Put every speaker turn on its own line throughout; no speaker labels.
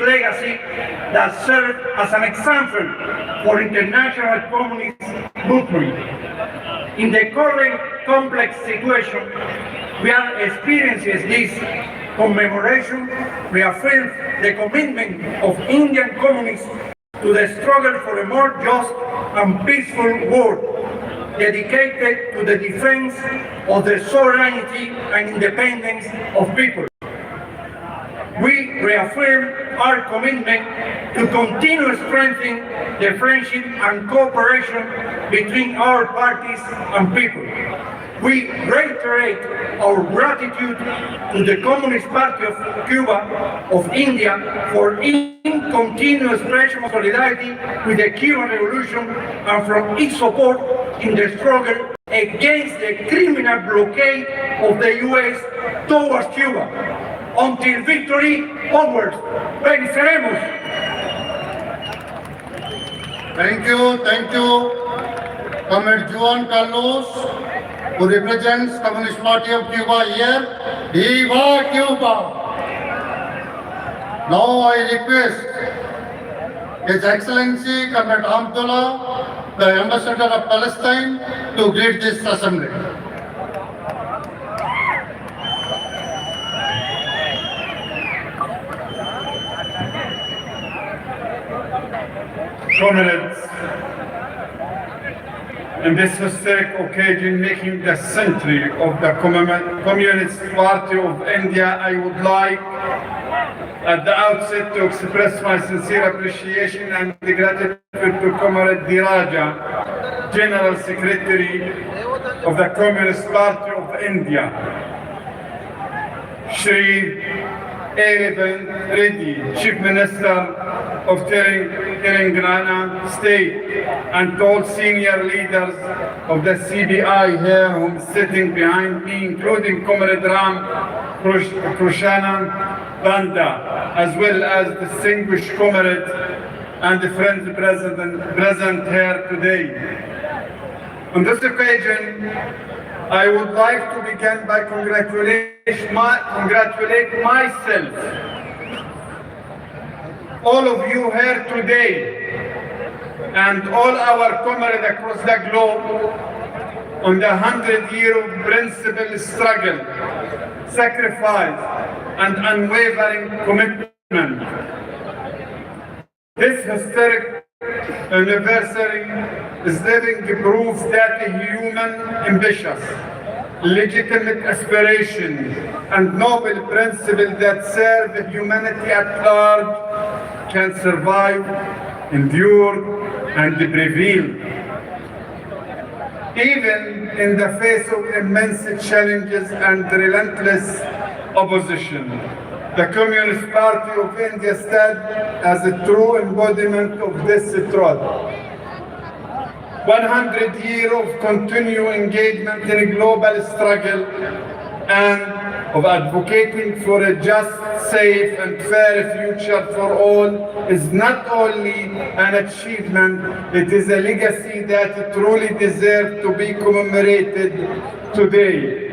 legacy that served as an example for international communist movement. In the current complex situation, we are experiencing this commemoration reaffirms the commitment of Indian communists to the struggle for a more just and peaceful world, dedicated to the defense of the sovereignty and independence of people. We reaffirm our commitment to continue strengthening the friendship and cooperation between our parties and people. We reiterate our gratitude to the Communist Party of Cuba, of India, for its continuous expression of solidarity with the Cuban Revolution and for its support in the struggle against the criminal blockade of the U.S. towards Cuba. Until victory, onwards. Venceremos.
Thank you, Comrade Juan Carlos, who represents Communist Party of Cuba here. Viva Cuba! Now I request His Excellency Comrade Abdullah, the Ambassador of Palestine, to greet this assembly.
Comrades, in this historic occasion making the century of the Communist Party of India, I would like at the outset to express my sincere appreciation and gratitude to Comrade Dhiraja, General Secretary of the Communist Party of India, Shri Evan Reddy, Chief Minister of Telangana State, and all senior leaders of the CBI here who is sitting behind me, including Comrade Ram Krishnan Banda, as well as distinguished comrades and friends present here today. On this occasion, I would like to begin by congratulate myself, all of you here today, and all our comrades across the globe on the 100-year of principled struggle, sacrifice, and unwavering commitment. This historic anniversary is living proof that human ambitions, legitimate aspiration, and noble principles that serve humanity at large can survive, endure, and prevail. Even in the face of immense challenges and relentless opposition, the Communist Party of India stands as a true embodiment of this truth. 100 years of continued engagement in a global struggle and of advocating for a just, safe, and fair future for all is not only an achievement, it is a legacy that truly deserves to be commemorated today.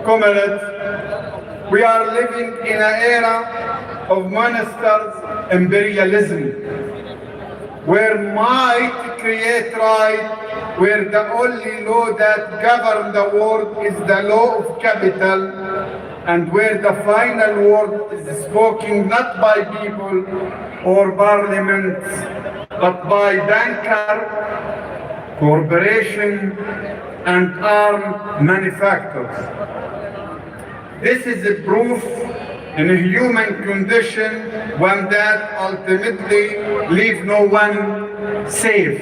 Comrades, we are living in an era of monstrous imperialism, where might create right, where the only law that governs the world is the law of capital, and where the final word is spoken not by people or parliaments, but by banker, corporation, and arms manufacturers. This is a proof in a human condition, one that ultimately leaves no one safe.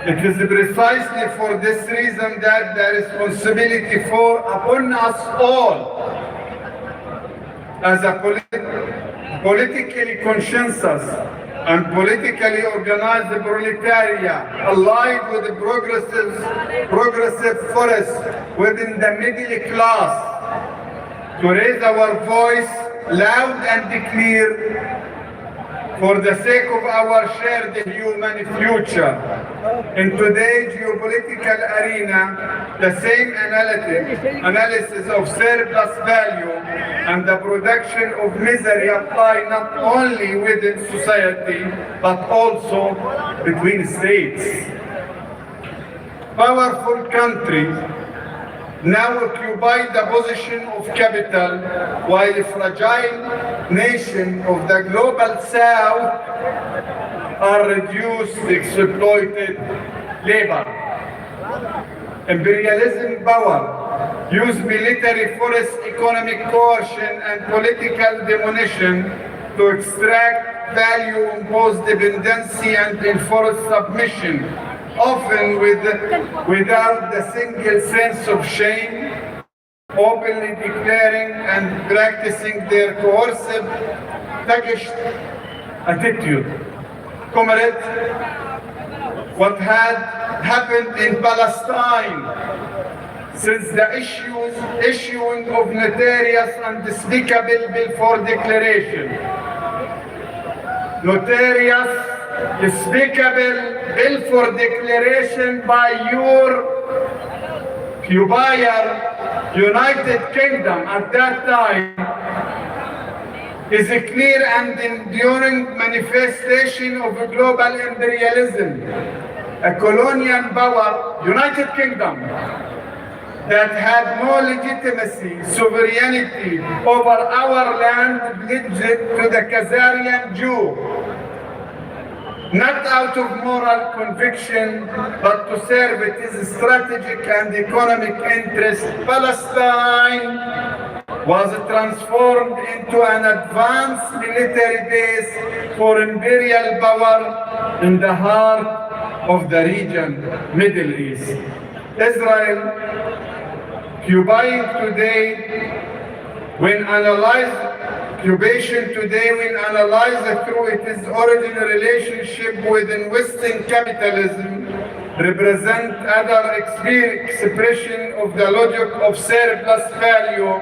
It is precisely for this reason that the responsibility for upon us all as a politically conscientious and politically organized proletariat, allied with the progressive force within the middle class, to raise our voice loud and clear for the sake of our shared human future. In today's geopolitical arena, the same analysis of surplus value and the production of misery apply not only within society, but also between states. Powerful countries now occupy the position of capital, while fragile nations of the global south are reduced to exploited labor. Imperialism power use military force, economic coercion, and political demolition to extract value, impose dependency, and enforce submission, often without the single sense of shame, openly declaring and practicing their coercive, thuggish attitude. Comrades, what had happened in Palestine since the issuing of notorious and despicable Balfour Declaration. Notorious, despicable Balfour Declaration by your occupier, United Kingdom at that time, is a clear and enduring manifestation of global imperialism, a colonial power, United Kingdom, that had no legitimacy, sovereignty over our land pledged to the Khazarian Jew, not out of moral conviction, but to serve its strategic and economic interest. Palestine was transformed into an advanced military base for imperial power in the heart of the region, Middle East. Israel, occupation today, when analyzed through its original relationship within Western capitalism, represent other expression of the logic of surplus value,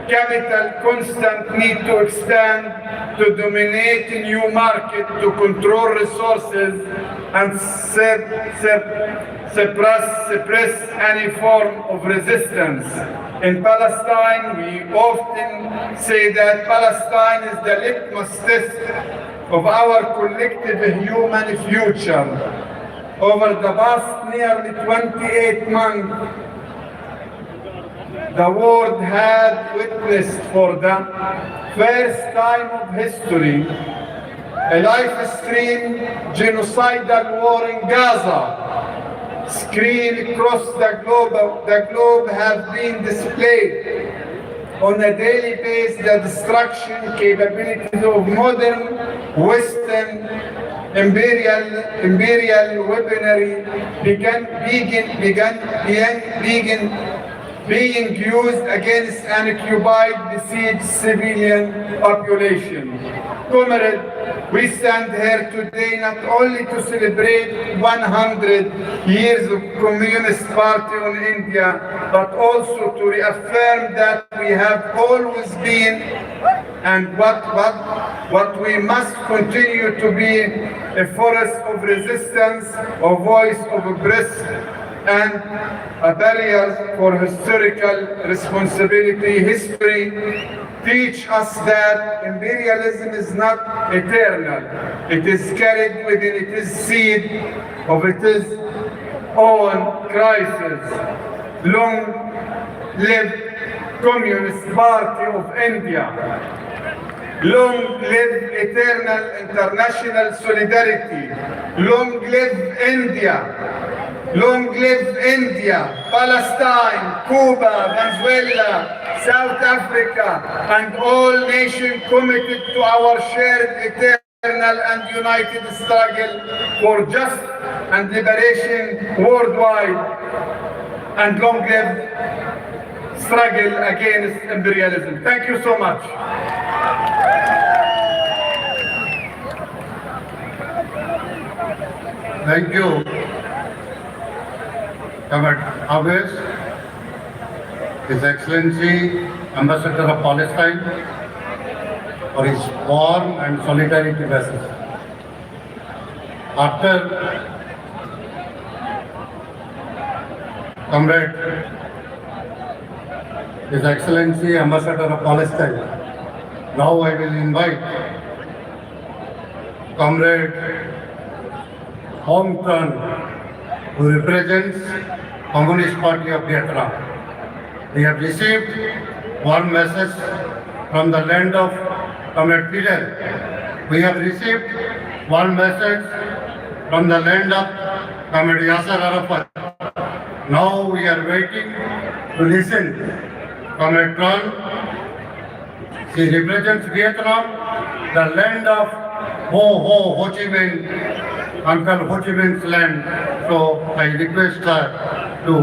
capital constant need to expand, to dominate a new market, to control resources, and suppress any form of resistance. In Palestine, we often say that Palestine is the litmus test of our collective human future. Over the past nearly 28 months, the world had witnessed for the first time of history a live-stream genocidal war in Gaza. Screens across the globe have been displayed on a daily basis the destruction capabilities of modern Western imperial weaponry being used against an occupied, besieged civilian population. Comrades, we stand here today not only to celebrate 100 years of Communist Party in India, but also to reaffirm that we have always been and what we must continue to be a force of resistance, a voice of oppressed, and a barrier for historical responsibility. History teach us that imperialism is not eternal. It is carried within its seed of its own crisis. Long live Communist Party of India. Long live eternal international solidarity. Long live India. Long live India, Palestine, Cuba, Venezuela, South Africa, and all nations committed to our shared eternal and united struggle for justice and liberation worldwide. And long live struggle against imperialism. Thank you so much.
Thank you, Comrade Awais, His Excellency Ambassador of Palestine, for his warm and solidarity message. After Comrade His Excellency Ambassador of Palestine, now I will invite Comrade Hong Tran, who represents Communist Party of Vietnam. We have received one message from the land of Comrade Fidel. We have received one message from the land of Comrade Yasser Arafat. Now we are waiting to listen. Comrade Tran, she represents Vietnam, the land of Ho Chi Minh, Uncle Ho Chi Minh's land. So I request her to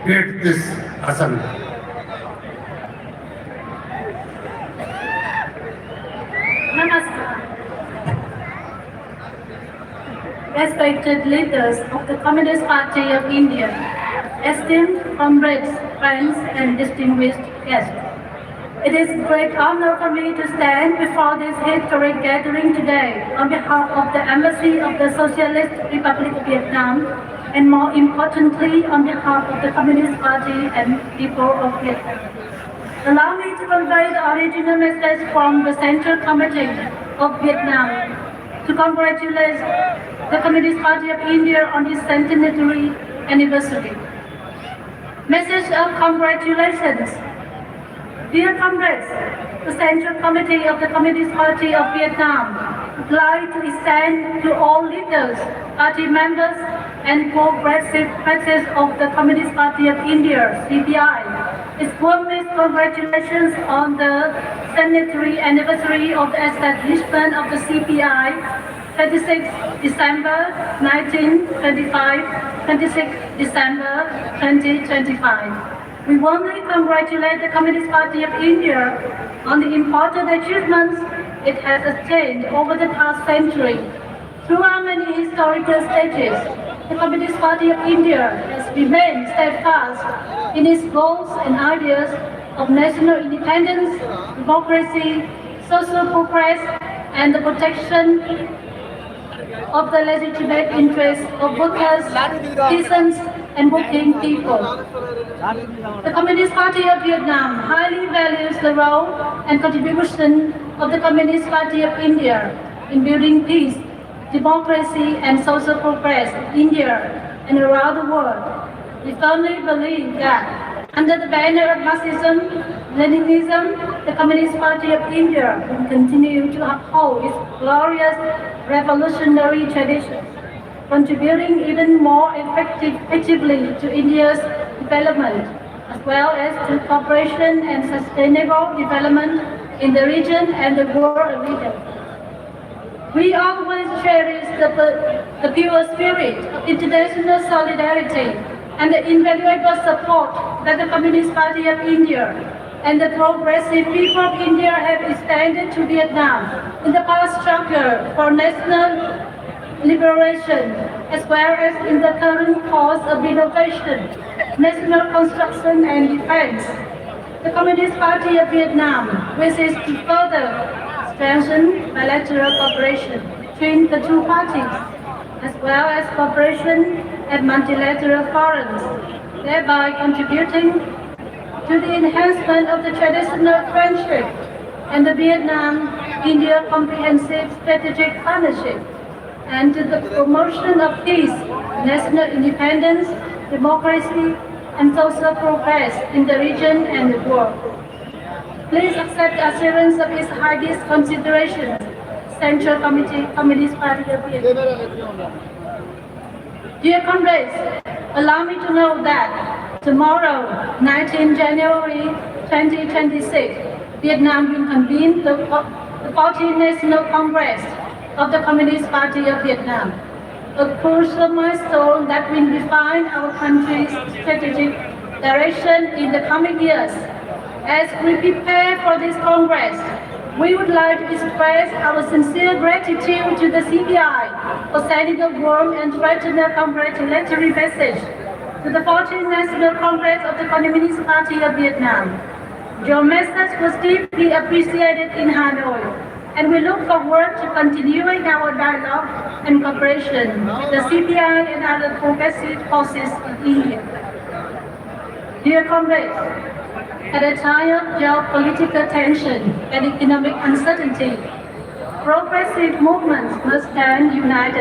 greet this assembly.
Namaskar. Respected leaders of the Communist Party of India, esteemed comrades, friends, and distinguished guests. It is a great honor for me to stand before this historic gathering today on behalf of the Embassy of the Socialist Republic of Vietnam, and more importantly, on behalf of the Communist Party and people of Vietnam. Allow me to convey the original message from the Central Committee of Vietnam to congratulate the Communist Party of India on its centenary anniversary. Message of congratulations. Dear comrades, the Central Committee of the Communist Party of Vietnam would like to extend to all leaders, party members, and progressive presses of the Communist Party of India, CPI, its warmest congratulations on the centenary anniversary of the establishment of the CPI, 26 December 1925, 26 December 2025. We warmly congratulate the Communist Party of India on the important achievements it has attained over the past century. Throughout many historical stages, the Communist Party of India has remained steadfast in its goals and ideas of national independence, democracy, social progress, and the protection of the legitimate interests of workers, peasants, and working people. The Communist Party of Vietnam highly values the role and contribution of the Communist Party of India in building peace, democracy, and social progress in India and around the world. We firmly believe that under the banner of Marxism, Leninism, the Communist Party of India will continue to uphold its glorious revolutionary traditions, contributing even more effectively to India's development, as well as to cooperation and sustainable development in the region and the world region. We always cherish the pure spirit of international solidarity and the invaluable support that the Communist Party of India and the progressive people of India have extended to Vietnam in the past struggle for national liberation, as well as in the current cause of innovation, national construction and defense. The Communist Party of Vietnam wishes to further strengthen bilateral cooperation between the two parties, as well as cooperation at multilateral forums, thereby contributing to the enhancement of the traditional friendship and the Vietnam-India Comprehensive Strategic Partnership, and to the promotion of peace, national independence, democracy, and social progress in the region and the world. Please accept the assurance of His highest consideration, Central Committee, Communist Party of Vietnam. Dear comrades, allow me to know that tomorrow, 19 January 2026, Vietnam will convene the 14th National Congress of the Communist Party of Vietnam, a crucial milestone that will define our country's strategic direction in the coming years. As we prepare for this Congress, we would like to express our sincere gratitude to the CPI for sending a warm and fraternal congratulatory message to the 14th National Congress of the Communist Party of Vietnam. Your message was deeply appreciated in Hanoi. and we look forward to continuing our dialogue and cooperation with the CPI and other progressive forces in India. Dear comrades, at a time of geopolitical tension and economic uncertainty, progressive movements must stand united.